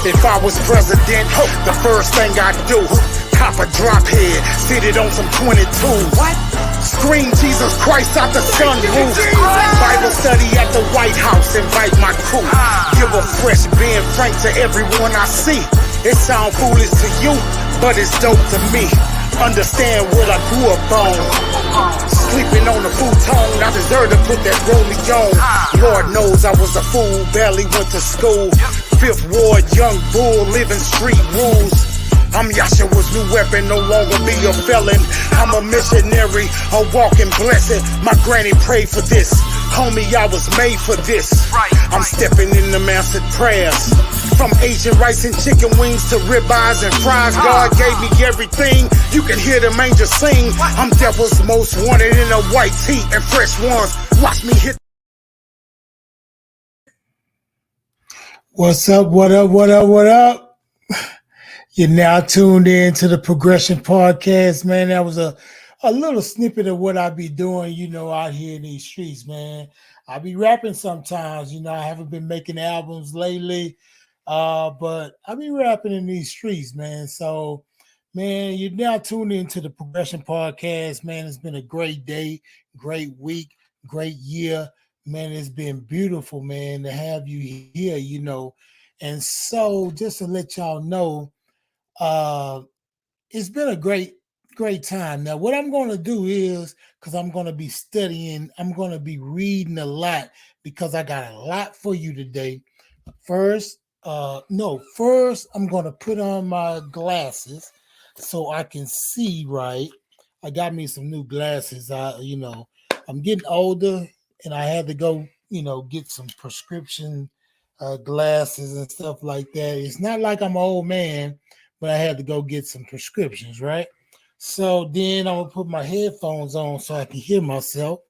If I was president, the first thing I'd do, cop a drop head, fitted on some 22. What? Scream Jesus Christ out the sunroof. Bible study at the White House, invite my crew. Give a fresh Ben Frank to everyone I see. It sound foolish to you, but it's dope to me. Understand what I grew up on. Sleeping on the futon, I deserve to put that rollie on. Lord knows I was a fool, barely went to school. Fifth Ward, young bull, living street rules. I'm Yahshua's new weapon, no longer be a felon. I'm a missionary, a walking blessing. My granny prayed for this. Homie, I was made for this. I'm stepping in the answered prayers. From Asian rice and chicken wings to ribeyes and fries, God gave me everything. You can hear them angels sing. I'm devil's most wanted in a white tee and fresh ones. Watch me hit. What's up? What up? What up? What up? You're now tuned in to the Progression Podcast, man. That was a little snippet of what I be doing, out here in these streets, man. I be rapping sometimes, I haven't been making albums lately, but I be rapping in these streets, man. So, man, you're now tuned into the Progression Podcast, man. It's been a great day, great week, great year. Man, it's been beautiful, man, to have you here, And so just to let y'all know, it's been a great time. Now, what I'm going to do is, because I'm going to be studying, I'm going to be reading a lot because I got a lot for you today. First, I'm going to put on my glasses so I can see right. I got me some new glasses. I'm getting older and I had to go, get some prescription glasses and stuff like that. It's not like I'm an old man, but I had to go get some prescriptions, right? So then I'm going to put my headphones on so I can hear myself.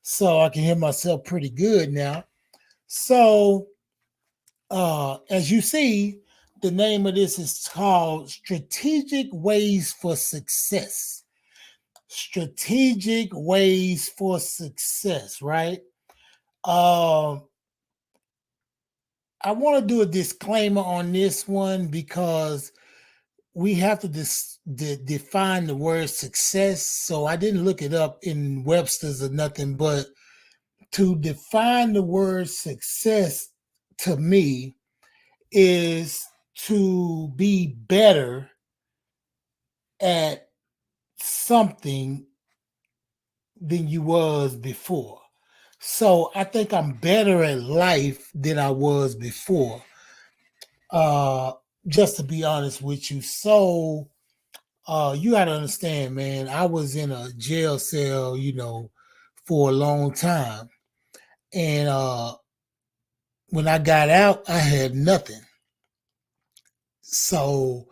So I can hear myself pretty good now. So as you see, the name of this is called Strategic Ways for Success. Strategic Ways for Success, right? I want to do a disclaimer on this one because we have to define the word success. So I didn't look it up in Webster's or nothing, but to define the word success to me is to be better at something than you was before. So I think I'm better at life than I was before. Just to be honest with you. So you got to understand, man, I was in a jail cell, for a long time. And when I got out, I had nothing. So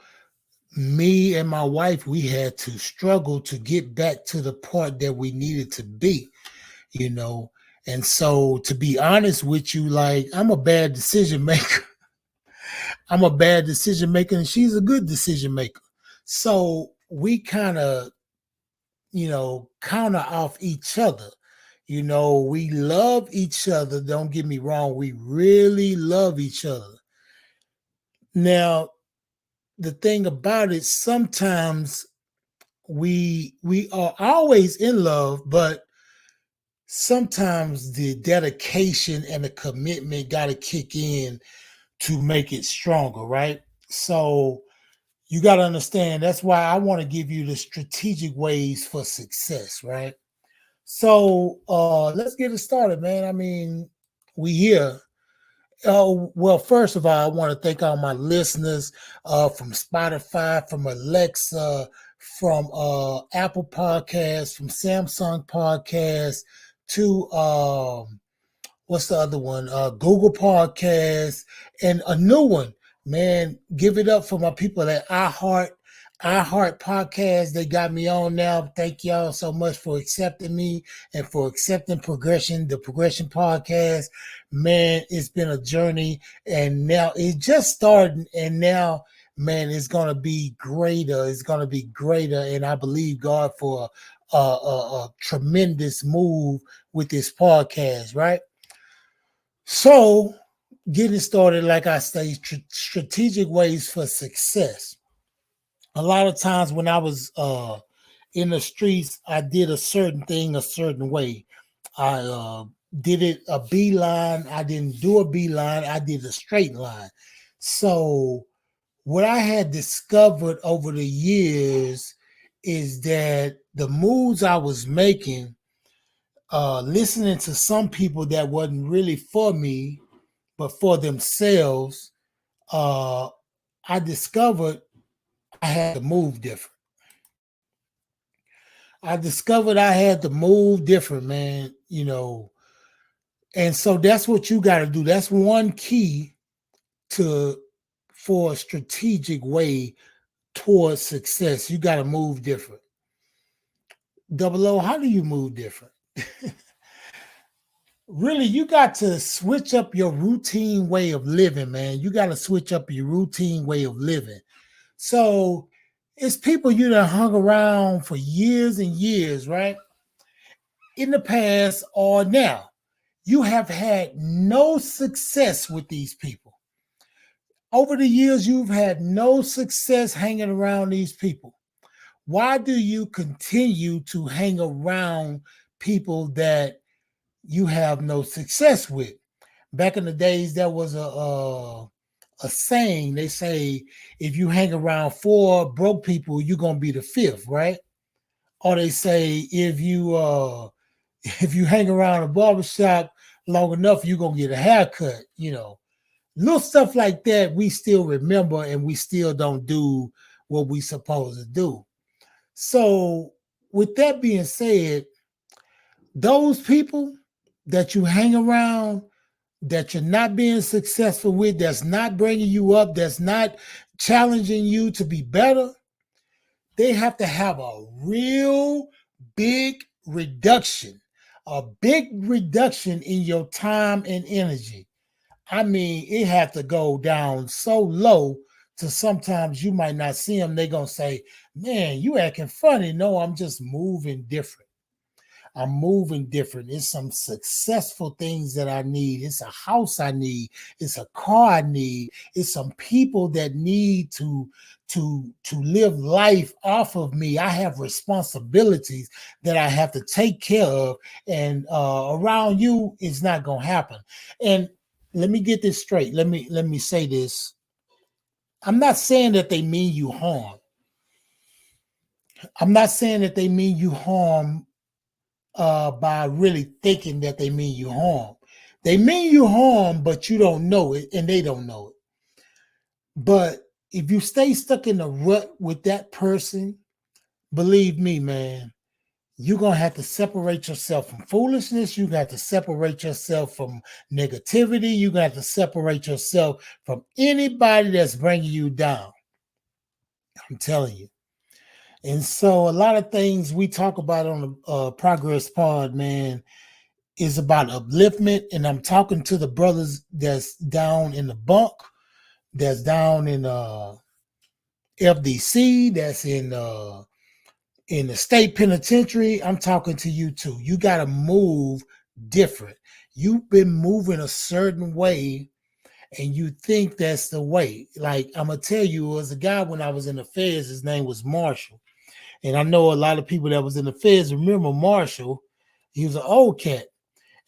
me and my wife, we had to struggle to get back to the part that we needed to be, And so to be honest with you, like, I'm a bad decision maker. I'm a bad decision maker and she's a good decision maker. So we kind of, counter off each other. We love each other. Don't get me wrong. We really love each other. Now, the thing about it, sometimes we are always in love, but sometimes the dedication and the commitment got to kick in to make it stronger, right? So you got to understand, that's why I want to give you the strategic ways for success, right? So let's get it started, man. I mean, we here. Well, first of all, I want to thank all my listeners from Spotify, from Alexa, from Apple Podcasts, from Samsung Podcasts, to what's the other one? Google Podcasts, and a new one. Man, give it up for my people at iHeart Podcast. They got me on now. Thank y'all so much for accepting me and for accepting the Progression Podcast. Man, it's been a journey, and now it just started, and now, man, it's going to be greater. It's going to be greater, and I believe God for a tremendous move with this podcast, right? So getting started, like I say, strategic ways for success. A lot of times when I was in the streets, I did a certain thing a certain way. I did it a beeline. I didn't do a beeline. I did a straight line. So what I had discovered over the years is that the moves I was making, listening to some people that wasn't really for me, but for themselves, uh, I discovered I had to move different. I discovered I had to move different, man. And so that's what you got to do. That's one key to for a strategic way towards success. You got to move different. Double O, how do you move different? Really, you got to switch up your routine way of living, man. You got to switch up your routine way of living. So it's people you done hung around for years and years, right? In the past or now. You have had no success with these people. Over the years, you've had no success hanging around these people. Why do you continue to hang around people that you have no success with? Back in the days, there was a saying. They say if you hang around four broke people, you're gonna be the fifth, right? Or they say if you hang around a barbershop long enough, you're gonna get a haircut. Little stuff like that we still remember, and we still don't do what we supposed to do. So with that being said, those people that you hang around that you're not being successful with, that's not bringing you up, that's not challenging you to be better, they have to have a real big reduction, in your time and energy. I mean, it had to go down so low to sometimes you might not see them. They're going to say, man, you acting funny. No, I'm just moving different. I'm moving different. It's some successful things that I need. It's a house I need. It's a car I need. It's some people that need to live life off of me. I have responsibilities that I have to take care of, and around you, it's not gonna happen. And let me get this straight. Let me say this. I'm not saying that they mean you harm. I'm not saying that they mean you harm by really thinking that they mean you harm. They mean you harm, but you don't know it, and they don't know it. But if you stay stuck in a rut with that person, believe me, man, you're going to have to separate yourself from foolishness. You got to separate yourself from negativity. You got to separate yourself from anybody that's bringing you down. I'm telling you. And so a lot of things we talk about on the Progress Pod, man, is about upliftment. And I'm talking to the brothers that's down in the bunk, that's down in FDC, that's in the state penitentiary. I'm talking to you too. You got to move different. You've been moving a certain way, and you think that's the way. Like, I'm going to tell you, there was a guy when I was in the feds, his name was Marshall. And I know a lot of people that was in the feds remember Marshall. He was an old cat.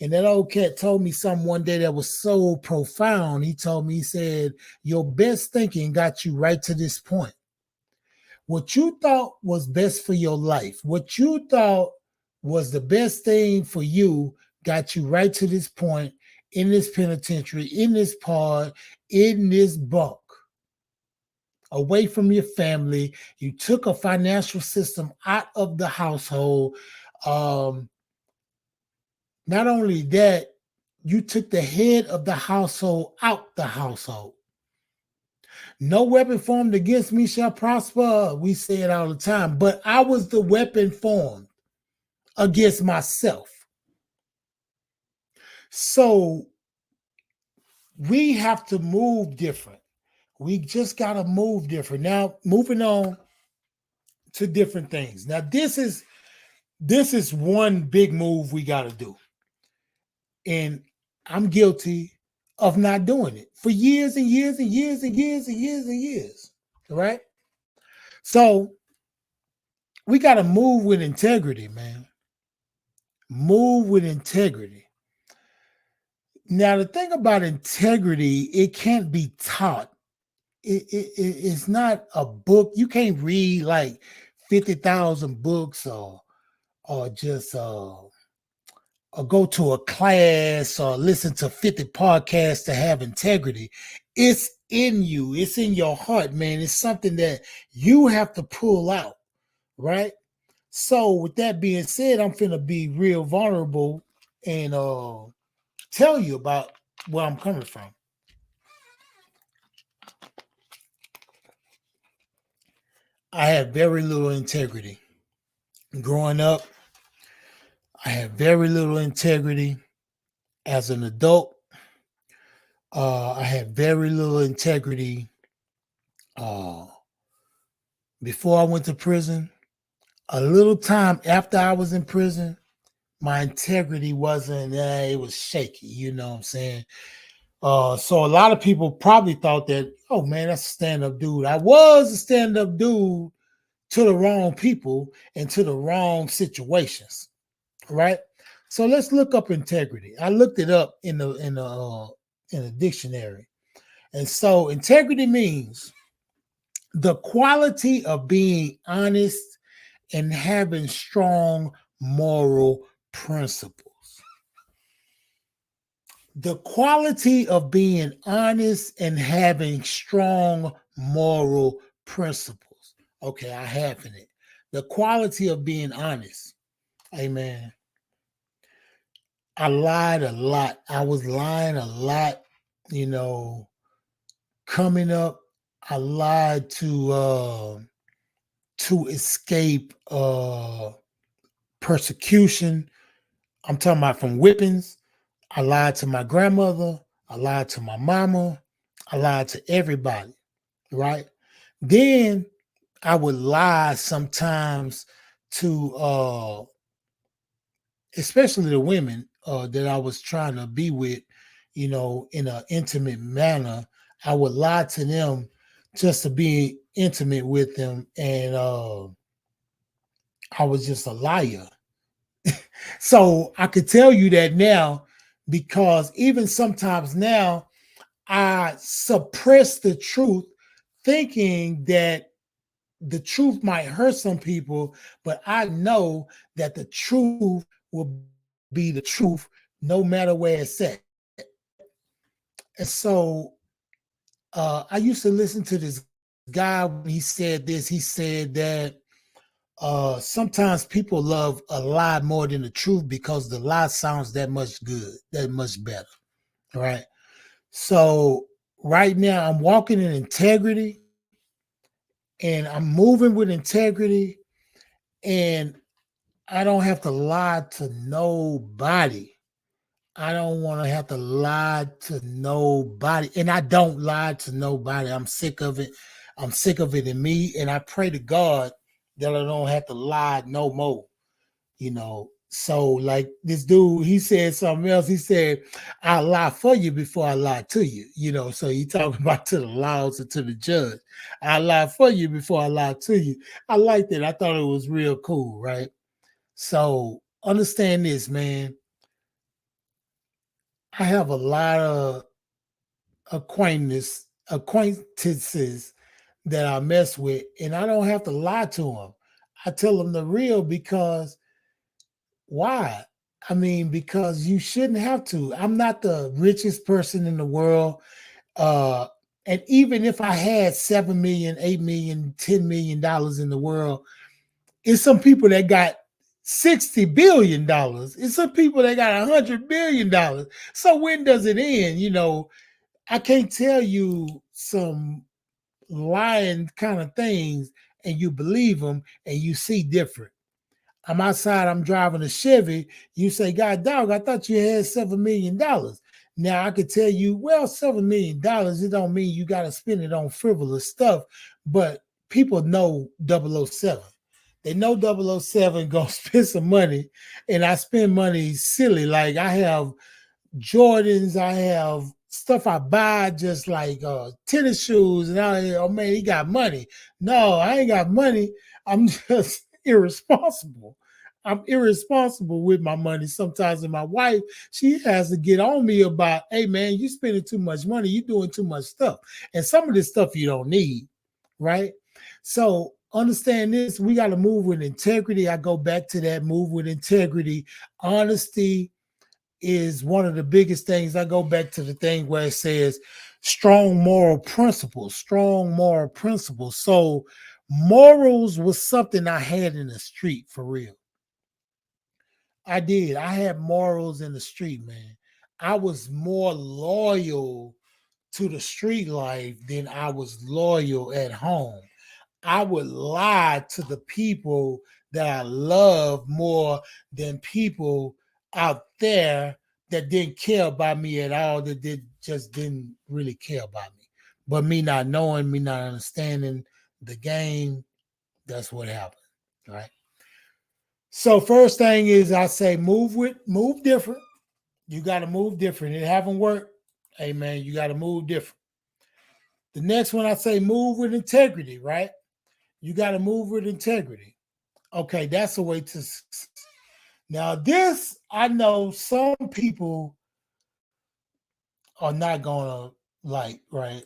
And that old cat told me something one day that was so profound. He told me, he said, your best thinking got you right to this point. What you thought was best for your life, what you thought was the best thing for you, got you right to this point in this penitentiary, in this pod, in this bunk, away from your family. You took a financial system out of the household. Not only that, you took the head of the household out the household. No weapon formed against me shall prosper. We say it all the time, but I was the weapon formed against myself. So we have to move different. We just got to move different. Now, moving on to different things. Now, this is one big move we got to do. And I'm guilty of not doing it for years and years and years and years and years and years. Right? So we got to move with integrity, man. Move with integrity. Now, the thing about integrity, it can't be taught. It's not a book. You can't read like 50,000 books or just or go to a class or listen to 50 podcasts to have integrity. It's in you. It's in your heart, man. It's something that you have to pull out, right? So with that being said, I'm finna be real vulnerable and tell you about where I'm coming from. I had very little integrity. Growing up, I had very little integrity. As an adult, I had very little integrity. Before I went to prison, a little time after I was in prison, my integrity wasn't, it was shaky, you know what I'm saying? So a lot of people probably thought that, oh man, that's a stand-up dude. I was a stand-up dude to the wrong people and to the wrong situations, right? So let's look up integrity. I looked it up in the dictionary. And so integrity means the quality of being honest and having strong moral principles. The quality of being honest and having strong moral principles. Okay, I have in it. The quality of being honest. Amen. I lied a lot. I was lying a lot, coming up. I lied to escape persecution. I'm talking about from whippings. I lied to my grandmother. I lied to my mama. I lied to everybody, right? Then I would lie sometimes to especially the women that I was trying to be with, in an intimate manner. I would lie to them just to be intimate with them. And I was just a liar. So I could tell you that now, because even sometimes now I suppress the truth, thinking that the truth might hurt some people, but I know that the truth will be the truth no matter where it's at. And so I used to listen to this guy when he said this. He said that sometimes people love a lie more than the truth because the lie sounds that much good, that much better. Right. So right now I'm walking in integrity and I'm moving with integrity, and I don't have to lie to nobody. I don't want to have to lie to nobody. And I don't lie to nobody. I'm sick of it. I'm sick of it in me. And I pray to God that I don't have to lie no more. So like this dude, he said something else. He said, I'll lie for you before I lie to you. So he talking about to the laws and to the judge. I lie for you before I lie to you. I liked it. I thought it was real cool, right? So understand this, man. I have a lot of acquaintances that I mess with, and I don't have to lie to them. I tell them the real, because why? I mean, because you shouldn't have to. I'm not the richest person in the world. And even if I had 7 million, 8 million, $10 million in the world, it's some people that got $60 billion. It's some people that got $100 billion. So when does it end? I can't tell you some lying kind of things and you believe them and you see different. I'm outside, I'm driving a Chevy. You say, God dog, I thought you had $7 million. Now I could tell you, well, $7 million, it don't mean you got to spend it on frivolous stuff, but people know 007. They know 007 gonna spend some money, and I spend money silly. Like I have Jordans, I have stuff I buy, just like tennis shoes, and oh man, he got money. No, I ain't got money. I'm just irresponsible. I'm irresponsible with my money sometimes. And my wife, she has to get on me about, hey man, you spending too much money, you doing too much stuff. And some of this stuff you don't need, right? So understand this, we got to move with integrity. I go back to that, move with integrity. Honesty is one of the biggest things. I go back to the thing where it says strong moral principles, strong moral principles. So morals was something I had in the street for real. I did. I had morals in the street, man. I was more loyal to the street life than I was loyal at home. I would lie to the people that I love more than people out there that didn't care about me at all, that just didn't really care about me. But me not knowing, me not understanding the game, that's what happened, right? So first thing is I say move different. You got to move different. It haven't worked. Hey man, you got to move different. The next one I say move with integrity, right? You got to move with integrity. Okay, that's the way to. Now, this I know some people are not gonna like, right?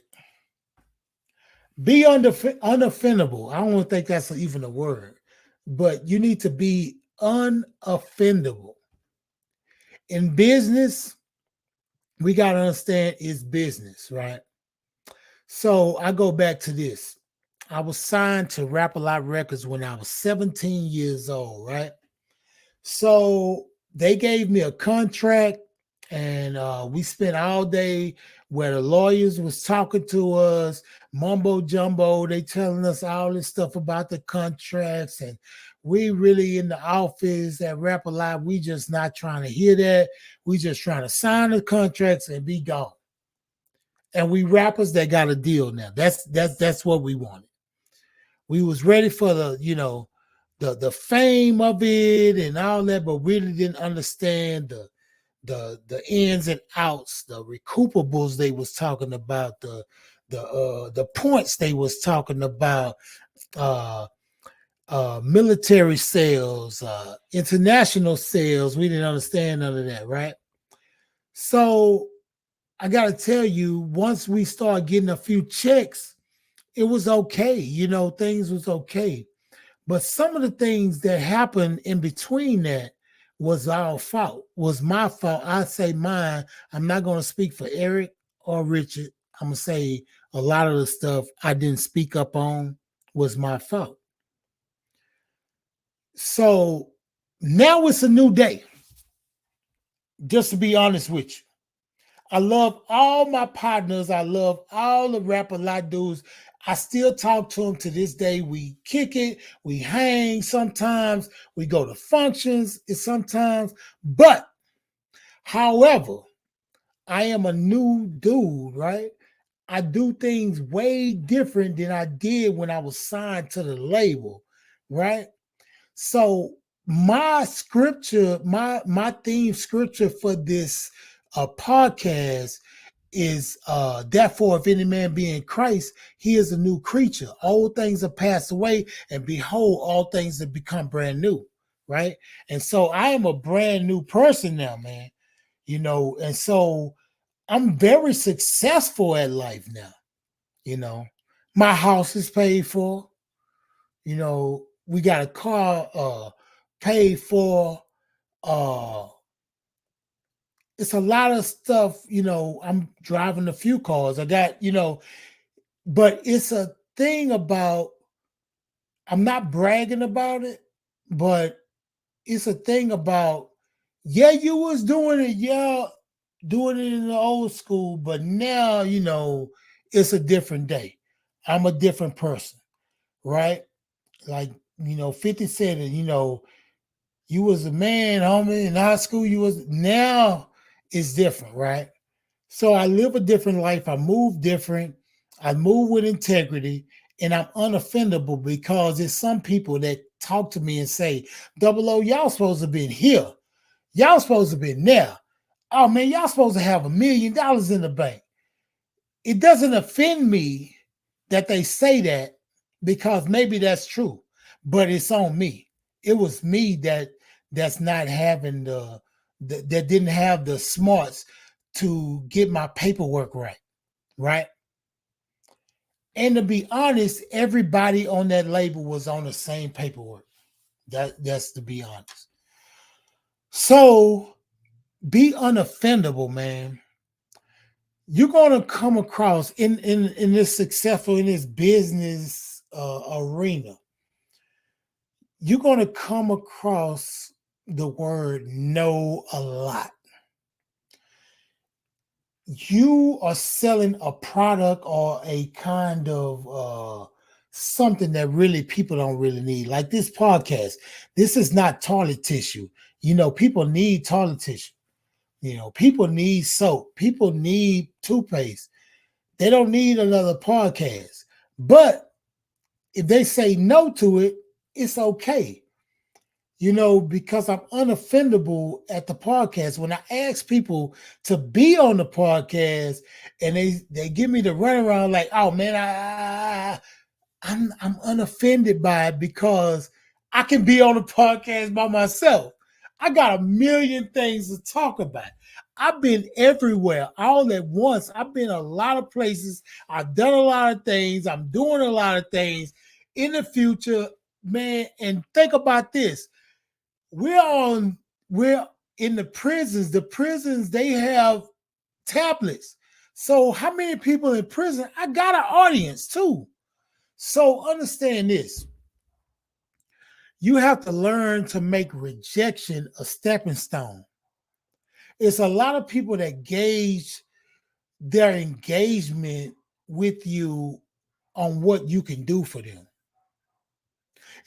Be unoffendable. I don't think that's even a word, but you need to be unoffendable. In business, we got to understand it's business, right? So I go back to this. I was signed to Rap-A-Lot Records when I was 17 years old, right? So they gave me a contract, and we spent all day where the lawyers was talking to us, mumbo jumbo. They telling us all this stuff about the contracts, and we really in the office at Rap-A-Lot. We just not trying to hear that. We just trying to sign the contracts and be gone. And we rappers that got a deal now. That's what we wanted. We was ready for the fame of it and all that, but really didn't understand the ins and outs, the recoupables they was talking about, the points they was talking about, military sales, international sales. We didn't understand none of that, right? So I gotta tell you, once we start getting a few checks, it was okay. Things was okay. But some of the things that happened in between that was our fault, was my fault. I say mine. I'm not going to speak for Eric or Richard. I'm going to say a lot of the stuff I didn't speak up on was my fault. So now it's a new day. Just to be honest with you. I love all my partners. I love all the Rap-A-Lot dudes. I still talk to them to this day. We kick it, we hang sometimes, we go to functions sometimes. But, however, I am a new dude, right? I do things way different than I did when I was signed to the label, right? So my scripture, my theme scripture for this podcast is therefore if any man be in Christ, he is a new creature. Old things have passed away, and behold, all things have become brand new, right? And so I am a brand new person now, man. And so I'm very successful at life now. My house is paid for. We got a car paid for. It's a lot of stuff, I'm driving a few cars. I got, but it's a thing about, I'm not bragging about it, but it's a thing about, yeah, you was doing it, yeah, doing it in the old school, but now, it's a different day. I'm a different person, right? Like, 50 said it, you was a man, homie, in high school, now it's different, right? So I live a different life. I move different. I move with integrity, and I'm unoffendable because there's some people that talk to me and say, Double O, y'all supposed to have been here. Y'all supposed to have been there. oh man, y'all supposed to have $1 million in the bank. It doesn't offend me that they say that because maybe that's true, but it's on me. It was me that's not having that didn't have the smarts to get my paperwork right, right? And to be honest, everybody on that label was on the same paperwork. That's to be honest. So be unoffendable, man. You're gonna come across in this successful in this business arena. You're gonna come across the word no a lot. You are selling a product or a kind of something that really people don't really need, like this podcast. This is not toilet tissue. You know, people need toilet tissue. You know, people need soap. People need toothpaste. They don't need another podcast. But if they say no to it, it's okay. You know, because I'm unoffendable at the podcast. When I ask people to be on the podcast and they give me the runaround like, oh man, I'm unoffended by it because I can be on the podcast by myself. I got a million things to talk about. I've been everywhere all at once. I've been a lot of places. I've done a lot of things. I'm doing a lot of things in the future, man. And think about this. We're in the prisons. The prisons, they have tablets. So how many people in prison? I got an audience too. So understand this. You have to learn to make rejection a stepping stone. It's a lot of people that gauge their engagement with you on what you can do for them.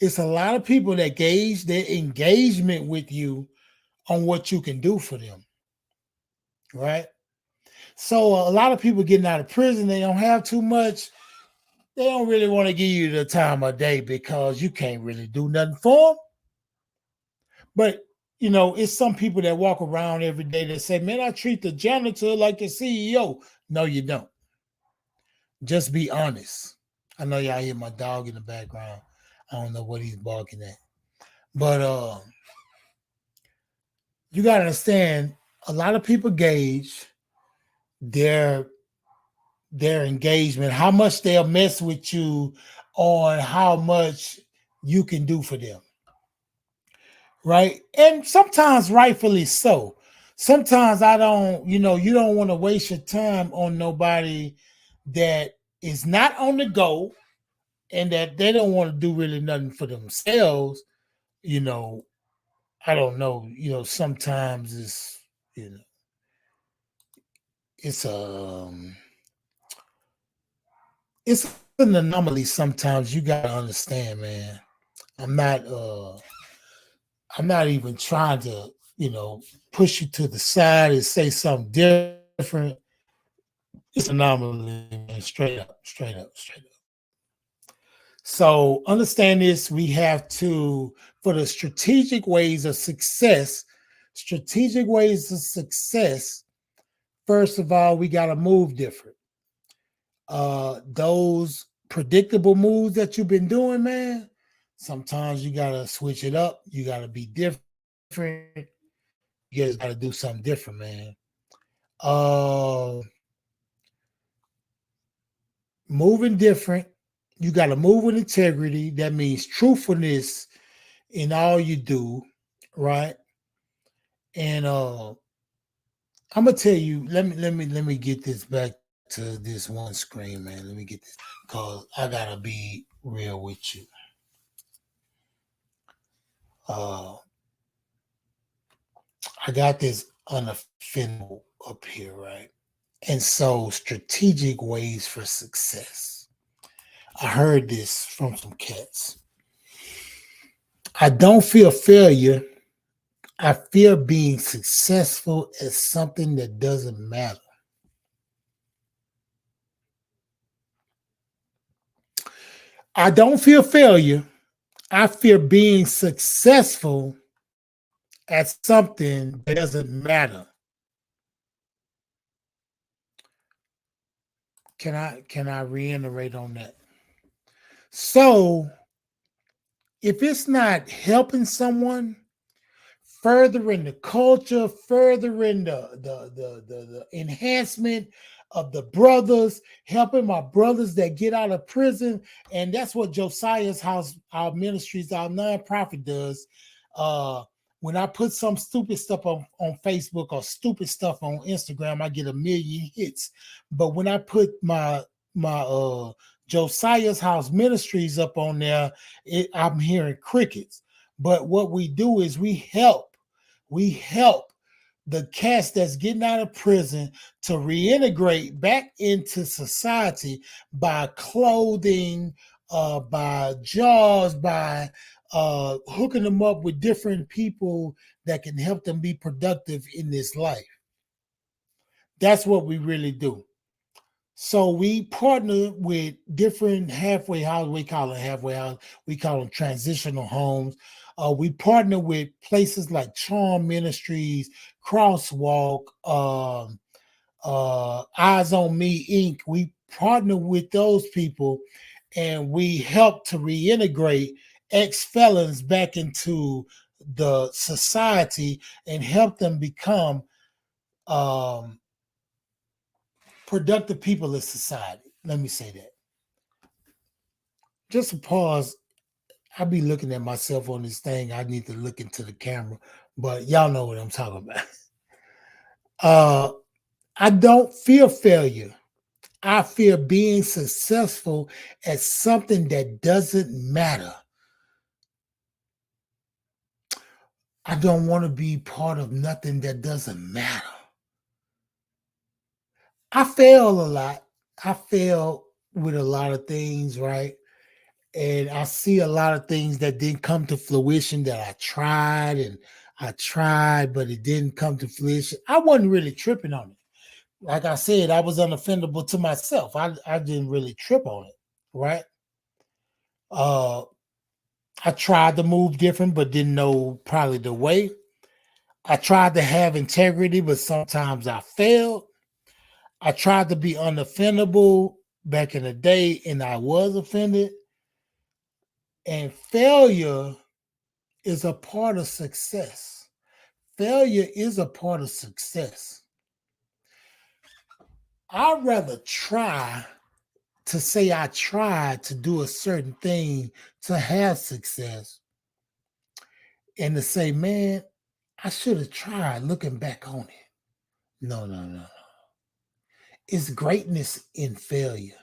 It's a lot of people that gauge their engagement with you on what you can do for them. Right? So a lot of people getting out of prison, they don't have too much. They don't really want to give you the time of day because you can't really do nothing for them. But, you know, it's some people that walk around every day that say, man, I treat the janitor like the CEO. No, you don't. Just be honest. I know y'all hear my dog in the background. I don't know what he's barking at. But you got to understand, a lot of people gauge their engagement, how much they'll mess with you on how much you can do for them. Right? And sometimes rightfully so. Sometimes I don't, you know, you don't want to waste your time on nobody that is not on the go and that they don't want to do really nothing for themselves. You know, I don't know, you know, sometimes it's, you know, it's an anomaly sometimes. You gotta understand, man. I'm not even trying to, you know, push you to the side and say something different. It's an anomaly, man. Straight up. So understand this. We have to, for the strategic ways of success, first of all, we got to move different. Those predictable moves that you've been doing, man, sometimes you got to switch it up. You got to be different. You guys got to do something different, man. Moving different. You got to move with integrity. That means truthfulness in all you do, right? And I'm gonna tell you. Let me get this back to this one screen, man. Let me get this because I gotta be real with you. I got this unoffendable up here, right? And so, strategic ways for success. I heard this from some cats. I don't fear failure. I fear being successful at something that doesn't matter. I don't fear failure. I fear being successful at something that doesn't matter. can I reiterate on that? So if it's not helping someone, furthering the culture, furthering the enhancement of the brothers, helping my brothers that get out of prison. And that's what Josiah's House, our ministries, our nonprofit does. When I put some stupid stuff on Facebook or stupid stuff on Instagram, I get 1 million hits. But when I put my Josiah's House Ministries up on there, I'm hearing crickets. But what we do is we help the cats that's getting out of prison to reintegrate back into society by clothing, by jobs, by hooking them up with different people that can help them be productive in this life. That's what we really do. So we partner with different halfway houses. We call it halfway house. We call them transitional homes. We partner with places like Charm Ministries, Crosswalk, Eyes on Me Inc. We partner with those people, and we help to reintegrate ex-felons back into the society and help them become productive people in society. Let me say that. Just a pause. I be looking at myself on this thing. I need to look into the camera, but y'all know what I'm talking about. I don't fear failure. I fear being successful at something that doesn't matter. I don't want to be part of nothing that doesn't matter. I fail a lot. I fail with a lot of things, right? And I see a lot of things that didn't come to fruition that I tried, but it didn't come to fruition. I wasn't really tripping on it. Like I said, I was unoffendable to myself. I didn't really trip on it, right? I tried to move different, but didn't know probably the way. I tried to have integrity, but sometimes I failed. I tried to be unoffendable back in the day, and I was offended. And failure is a part of success. Failure is a part of success. I'd rather try to say I tried to do a certain thing to have success and to say, man, I should have tried looking back on it. No. It's greatness in failure.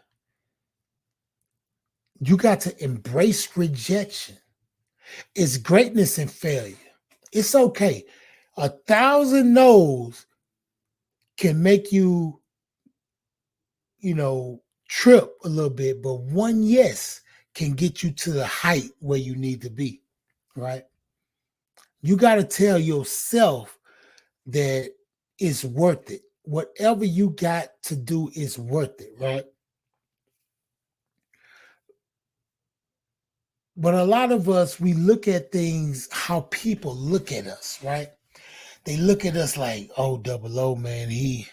You got to embrace rejection. It's greatness in failure. It's okay. 1,000 no's can make you, trip a little bit, but one yes can get you to the height where you need to be, right? You got to tell yourself that it's worth it. Whatever you got to do is worth it, right? But a lot of us, we look at things how people look at us, right? They look at us like, oh, Double O, man, he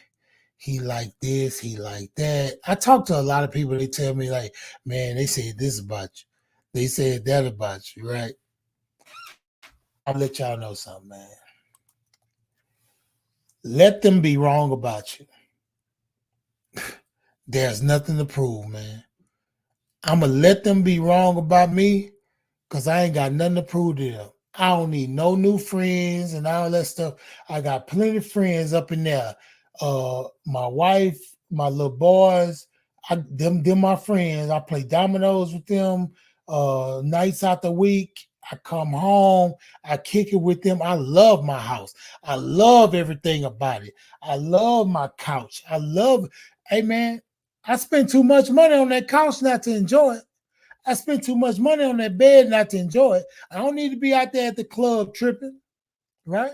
like this, he like that. I talk to a lot of people, they tell me like, man, they said this about you. They said that about you, right? I'll let y'all know something, man. Let them be wrong about you. There's nothing to prove, man. I'm going to let them be wrong about me because I ain't got nothing to prove to them. I don't need no new friends and all that stuff. I got plenty of friends up in there. My wife, my little boys, them my friends. I play dominoes with them nights out the week. I come home, I kick it with them. I love my house. I love everything about it. I love my couch. Hey man, I spend too much money on that couch not to enjoy it. I spend too much money on that bed not to enjoy it. I don't need to be out there at the club tripping, right?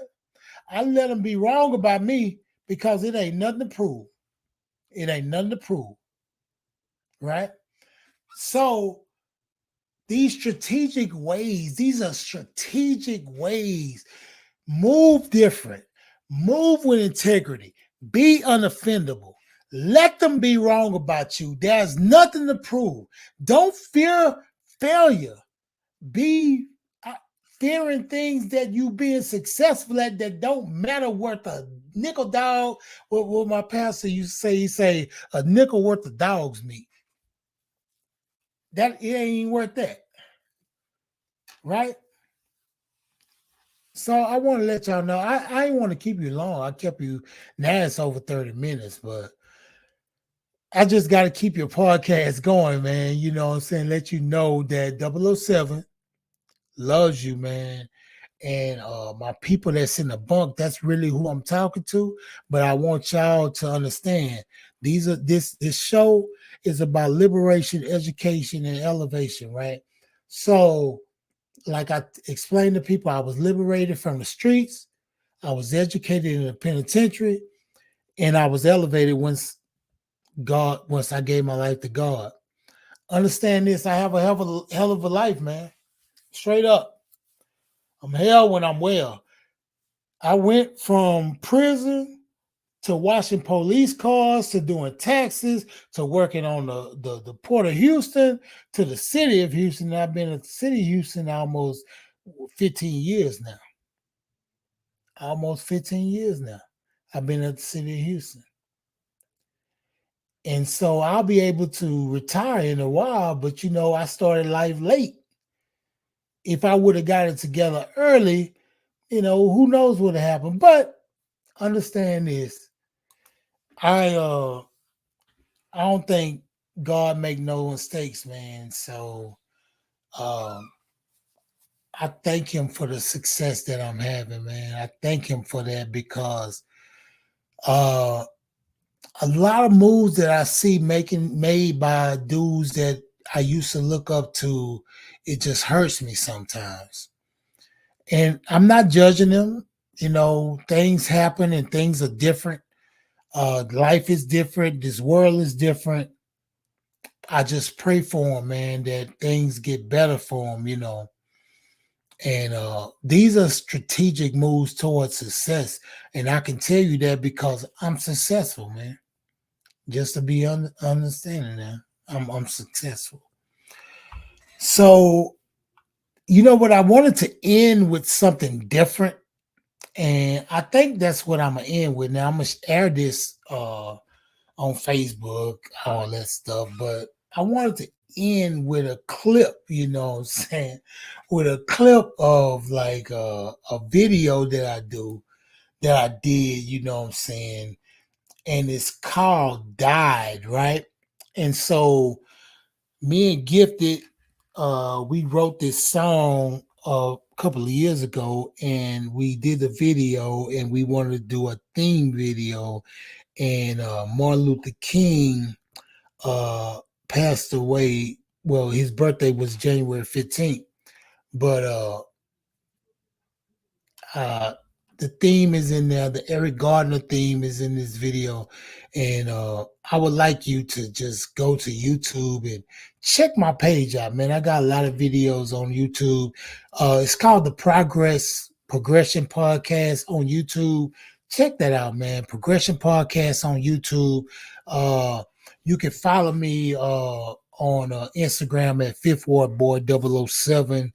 I let them be wrong about me because it ain't nothing to prove. It ain't nothing to prove, right? So these are strategic ways. Move different. Move with integrity. Be unoffendable. Let them be wrong about you. There's nothing to prove. Don't fear failure. Be fearing things that you being successful at that don't matter worth a nickel dog. What my pastor used to say, he say a nickel worth of dog's meat. That it ain't worth that. Right? So I want to let y'all know. I didn't want to keep you long. I kept you now it's over 30 minutes, but I just got to keep your podcast going, man. You know what I'm saying? Let you know that 007 loves you, man. And my people that's in the bunk, that's really who I'm talking to. But I want y'all to understand this show is about liberation, education, and elevation, right? So, like I explained to people, I was liberated from the streets, I was educated in the penitentiary, and I was elevated once I gave my life to God. Understand this, I have a hell of a life, man. Straight up. I'm hell when I'm well. I went from prison to washing police cars to doing taxes to working on the Port of Houston to the city of Houston. I've been at the city of Houston almost 15 years now. Almost 15 years now. I've been at the city of Houston. And so I'll be able to retire in a while, but I started life late. If I would have got it together early, who knows what would have happened. But understand this. I don't think God make no mistakes, man. So I thank him for the success that I'm having, man. I thank him for that because a lot of moves that I see made by dudes that I used to look up to, it just hurts me sometimes. And I'm not judging them. Things happen and things are different. Life is different. This world is different. I just pray for them, man, that things get better for them, And these are strategic moves towards success. And I can tell you that because I'm successful, man. Just to be understanding that I'm successful. So, what I wanted to end with something different. And I think that's what I'm going to end with. Now, I'm going to air this on Facebook, all that stuff. But I wanted to end with a clip, what I'm saying? With a clip of like a video that I did, what I'm saying? And it's called Died, right? And so me and Gifted, we wrote this song a couple of years ago and we did the video and we wanted to do a theme video. And Martin Luther King passed away. Well, his birthday was January 15th, but the theme is in there. The Eric Gardner theme is in this video. And I would like you to just go to YouTube and check my page out, man. I got a lot of videos on YouTube. It's called the Progression Podcast on YouTube. Check that out, man. Progression Podcast on YouTube. You can follow me on Instagram at Fifth Ward Boy 007.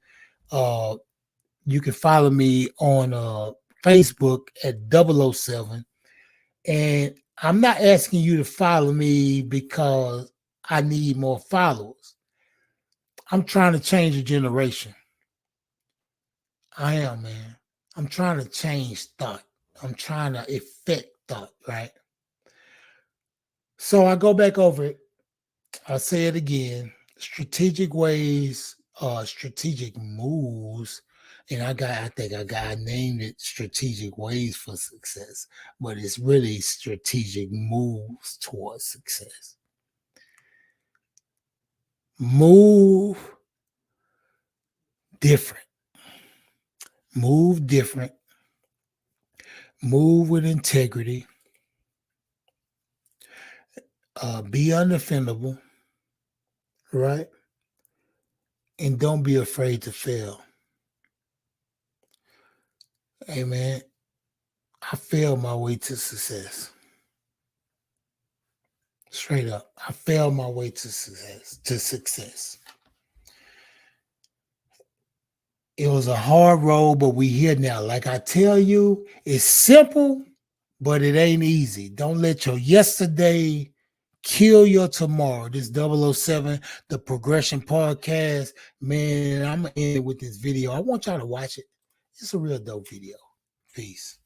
You can follow me on Facebook at 007. And I'm not asking you to follow me because I need more followers. I'm trying to change a generation. I am, man. I'm trying to change thought. I'm trying to affect thought, right? So I go back over it. I say it again. Strategic ways, strategic moves. And I think I named it strategic ways for success, but it's really strategic moves towards success. Move different. Move different. Move with integrity. Be undefendable, right? And don't be afraid to fail. Hey, man, I failed my way to success. Straight up. I failed my way to success. It was a hard road, but we here now. Like I tell you, it's simple, but it ain't easy. Don't let your yesterday kill your tomorrow. This 007, the Progression Podcast, man, I'm going to end it with this video. I want y'all to watch it. It's a real dope video. Peace.